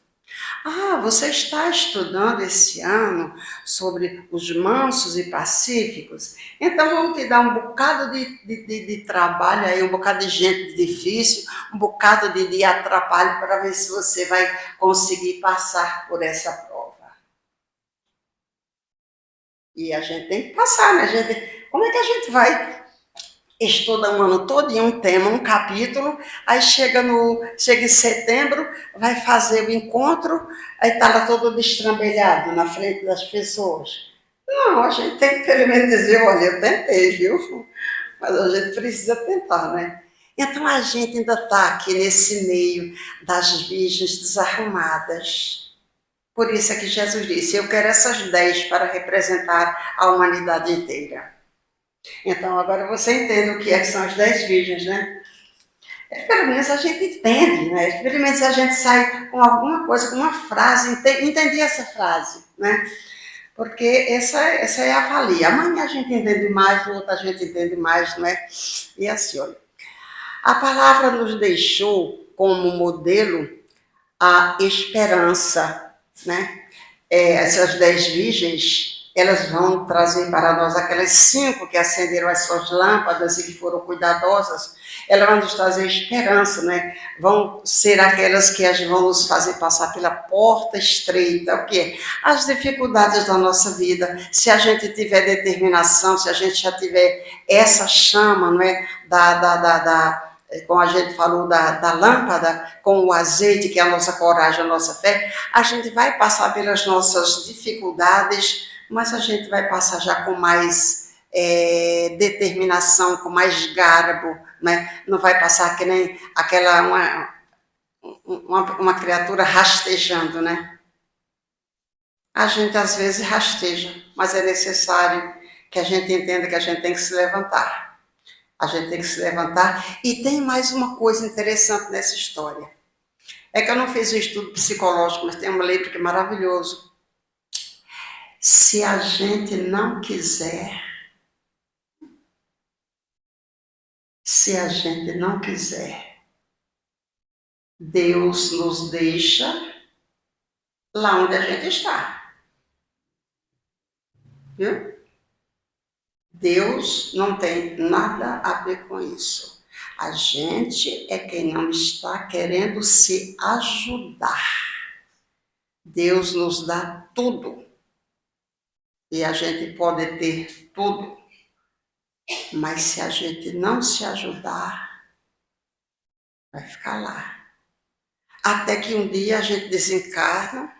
Você está estudando esse ano sobre os mansos e pacíficos? Então vamos te dar um bocado de trabalho aí, um bocado de gente difícil, um bocado de atrapalho para ver se você vai conseguir passar por essa prova. E a gente tem que passar, né? Como é que a gente vai estuda um ano todo em um tema, um capítulo, aí chega em setembro, vai fazer o encontro, aí está lá todo destrambelhado na frente das pessoas. Não, a gente tem que pelo menos dizer, olha, eu tentei, viu? Mas a gente precisa tentar, né? Então a gente ainda está aqui nesse meio das virgens desarrumadas. Por isso é que Jesus disse, eu quero essas 10 para representar a humanidade inteira. Então, agora você entende o que são as 10 virgens, né? Pelo menos a gente entende, né? Pelo menos a gente sai com alguma coisa, com uma frase, entendi essa frase, né? Porque essa é a valia. Amanhã a gente entende mais, o outro a gente entende mais, não é? E assim, olha, a palavra nos deixou como modelo a esperança, né? Essas 10 virgens, elas vão trazer para nós aquelas 5 que acenderam as suas lâmpadas e que foram cuidadosas, elas vão nos trazer esperança, né? Vão ser aquelas que vão nos fazer passar pela porta estreita, o quê? As dificuldades da nossa vida. Se a gente tiver determinação, se a gente já tiver essa chama, não é? Como a gente falou, da lâmpada, com o azeite, que é a nossa coragem, a nossa fé, a gente vai passar pelas nossas dificuldades, mas a gente vai passar já com mais determinação, com mais garbo, né? Não vai passar que nem uma criatura rastejando, né? A gente às vezes rasteja, mas é necessário que a gente entenda que a gente tem que se levantar. A gente tem que se levantar. E tem mais uma coisa interessante nessa história. É que eu não fiz um estudo psicológico, mas tem um livro que é maravilhoso. Se a gente não quiser, Deus nos deixa lá onde a gente está. Viu? Deus não tem nada a ver com isso. A gente é quem não está querendo se ajudar. Deus nos dá tudo. E a gente pode ter tudo. Mas se a gente não se ajudar, vai ficar lá. Até que um dia a gente desencarna,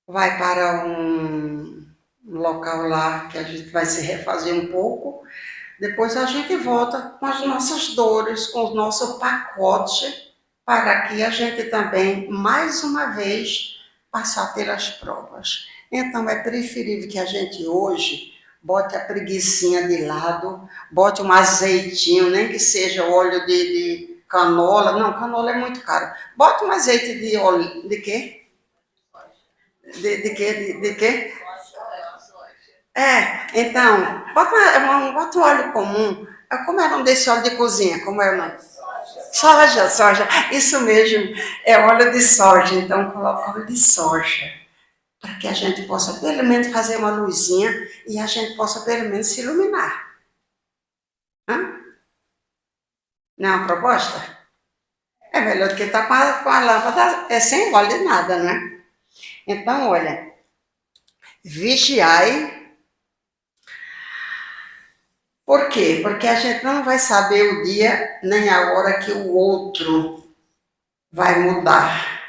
vai para um local lá que a gente vai se refazer um pouco, depois a gente volta com as nossas dores, com o nosso pacote, para que a gente também, mais uma vez, passar pelas provas. Então é preferível que a gente hoje bote a preguicinha de lado, bote um azeitinho, nem que seja óleo de canola. Não, canola é muito caro. Bota um azeite de óleo, de quê? De quê? Então, bota um óleo comum. Como é o nome desse óleo de cozinha? Como é o nome? Soja. Isso mesmo, é óleo de soja. Então, coloca óleo de soja. Para que a gente possa, pelo menos, fazer uma luzinha e a gente possa, pelo menos, se iluminar. Hã? Não é uma proposta? É melhor do que estar com a lâmpada sem óleo de nada, né? Então, olha, vigiai. Por quê? Porque a gente não vai saber o dia nem a hora que o outro vai mudar.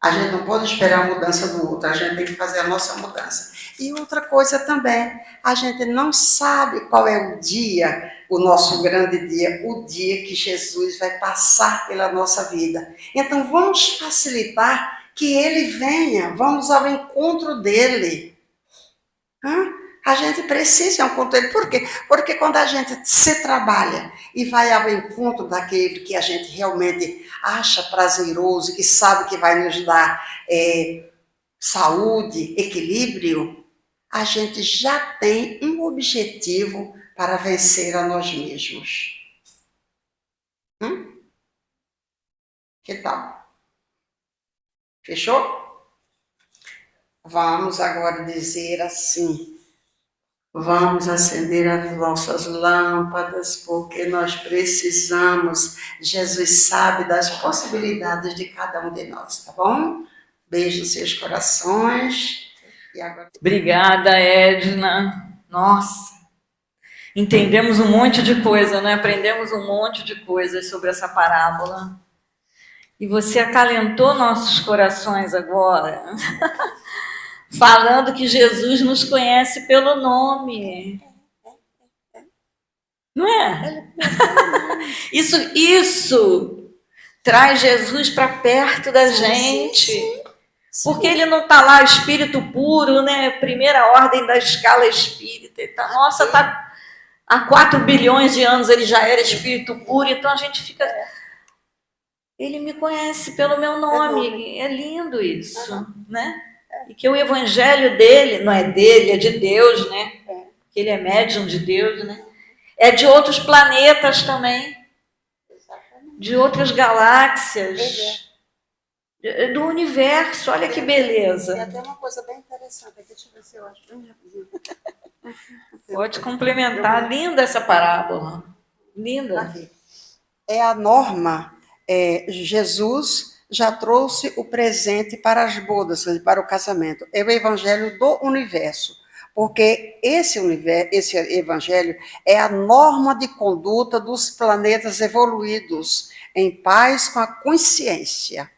A gente não pode esperar a mudança do outro, a gente tem que fazer a nossa mudança. E outra coisa também, a gente não sabe qual é o dia, o nosso grande dia, o dia que Jesus vai passar pela nossa vida. Então vamos facilitar que ele venha, vamos ao encontro dele. A gente precisa encontro dele. Por quê? Porque quando a gente se trabalha e vai ao encontro daquele que a gente realmente acha prazeroso, que sabe que vai nos dar saúde, equilíbrio, a gente já tem um objetivo para vencer a nós mesmos. Que tal? Fechou? Vamos agora dizer assim: vamos acender as nossas lâmpadas, porque nós precisamos. Jesus sabe das possibilidades de cada um de nós, tá bom? Beijo nos seus corações. E agora... Obrigada, Edna. Nossa, entendemos um monte de coisa, né? Aprendemos um monte de coisas sobre essa parábola. E você acalentou nossos corações agora, falando que Jesus nos conhece pelo nome. Não é? Isso traz Jesus para perto da gente. Porque ele não está lá espírito puro, né? Primeira ordem da escala espírita. Tá há 4 bilhões de anos ele já era espírito puro, então a gente fica... Ele me conhece pelo meu nome. É lindo isso, né? E que o evangelho dele, não é dele, é de Deus, né? Que ele é médium de Deus, né? É de outros planetas também. De outras galáxias. Do universo, olha que beleza. Tem até uma coisa bem interessante aqui, deixa eu ver se eu acho bem rapidinho. Pode complementar, linda essa parábola. Linda. Aqui. É a norma, Jesus já trouxe o presente para as bodas, para o casamento. É o evangelho do universo, porque esse evangelho é a norma de conduta dos planetas evoluídos, em paz com a consciência.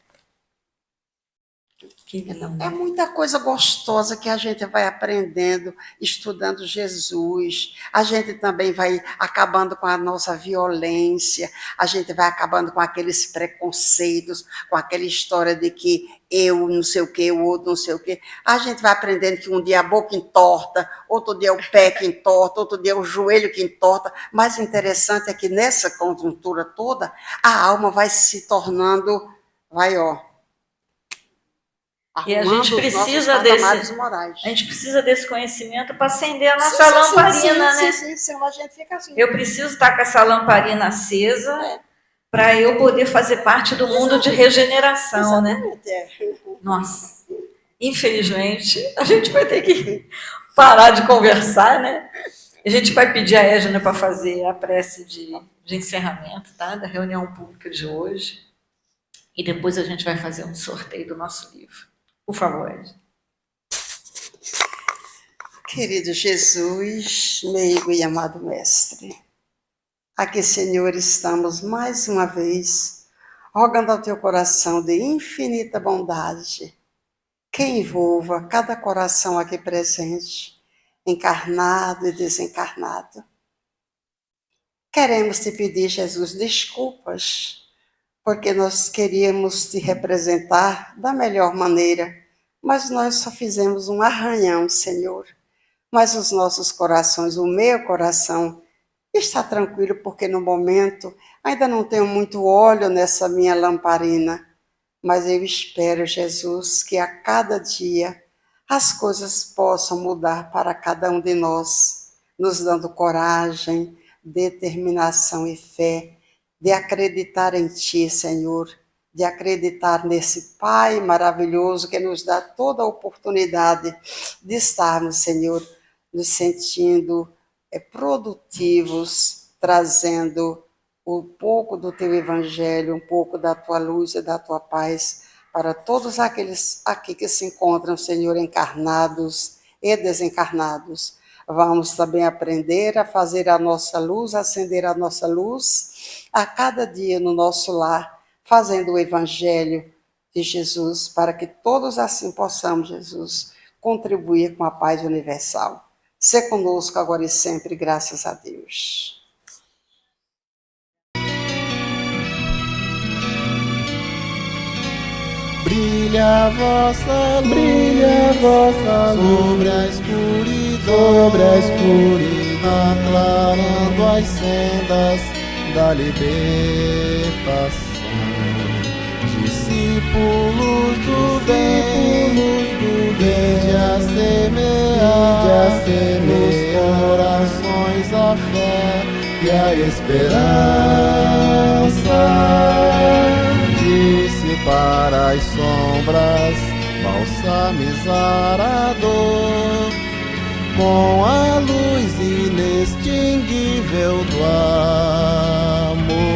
É muita coisa gostosa que a gente vai aprendendo, estudando Jesus. A gente também vai acabando com a nossa violência, a gente vai acabando com aqueles preconceitos, com aquela história de que eu não sei o quê, o outro não sei o quê. A gente vai aprendendo que um dia a boca entorta, outro dia o pé que entorta, outro dia o joelho que entorta. Mas o interessante é que nessa conjuntura toda, a alma vai se tornando, e a gente precisa desse conhecimento para acender a nossa lamparina, né? Sim, a gente fica assim. Eu preciso estar com essa lamparina acesa para eu poder fazer parte do mundo de regeneração, né? Exatamente, é. Nossa, infelizmente, a gente vai ter que parar de conversar, né? A gente vai pedir a Égina para fazer a prece de encerramento, tá? Da reunião pública de hoje. E depois a gente vai fazer um sorteio do nosso livro. Por favor, Égina. Querido Jesus, meigo e amado Mestre, aqui, Senhor, estamos mais uma vez rogando ao Teu coração de infinita bondade que envolva cada coração aqui presente, encarnado e desencarnado. Queremos Te pedir, Jesus, desculpas, porque nós queríamos Te representar da melhor maneira, mas nós só fizemos um arranhão, Senhor. Mas os nossos corações, o meu coração, está tranquilo, porque no momento ainda não tenho muito óleo nessa minha lamparina. Mas eu espero, Jesus, que a cada dia as coisas possam mudar para cada um de nós, nos dando coragem, determinação e fé, de acreditar em Ti, Senhor, de acreditar nesse Pai maravilhoso que nos dá toda a oportunidade de estarmos, Senhor, nos sentindo produtivos, trazendo um pouco do Teu Evangelho, um pouco da Tua luz e da Tua paz para todos aqueles aqui que se encontram, Senhor, encarnados e desencarnados. Vamos também aprender a fazer a nossa luz, acender a nossa luz a cada dia no nosso lar, fazendo o Evangelho de Jesus, para que todos assim possamos, Jesus, contribuir com a paz universal. Sê conosco agora e sempre, graças a Deus. Brilha a vossa luz sobre a escuridão, aclarando as sendas da libertação. Discípulos do bem, de a semear nos corações a fé e a esperança. Dissipar as sombras, balsamizar a dor com a luz inextinguível do amor.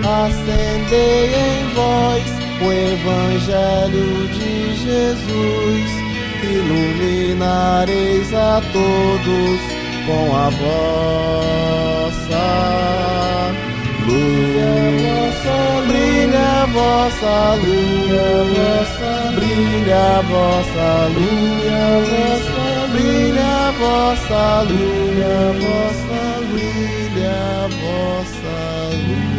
Acendei em vós o Evangelho de Jesus, iluminareis a todos com a vossa luz. Brilha a vossa luz, brilha a vossa luz, brilha a vossa luz, brilha a vossa luz.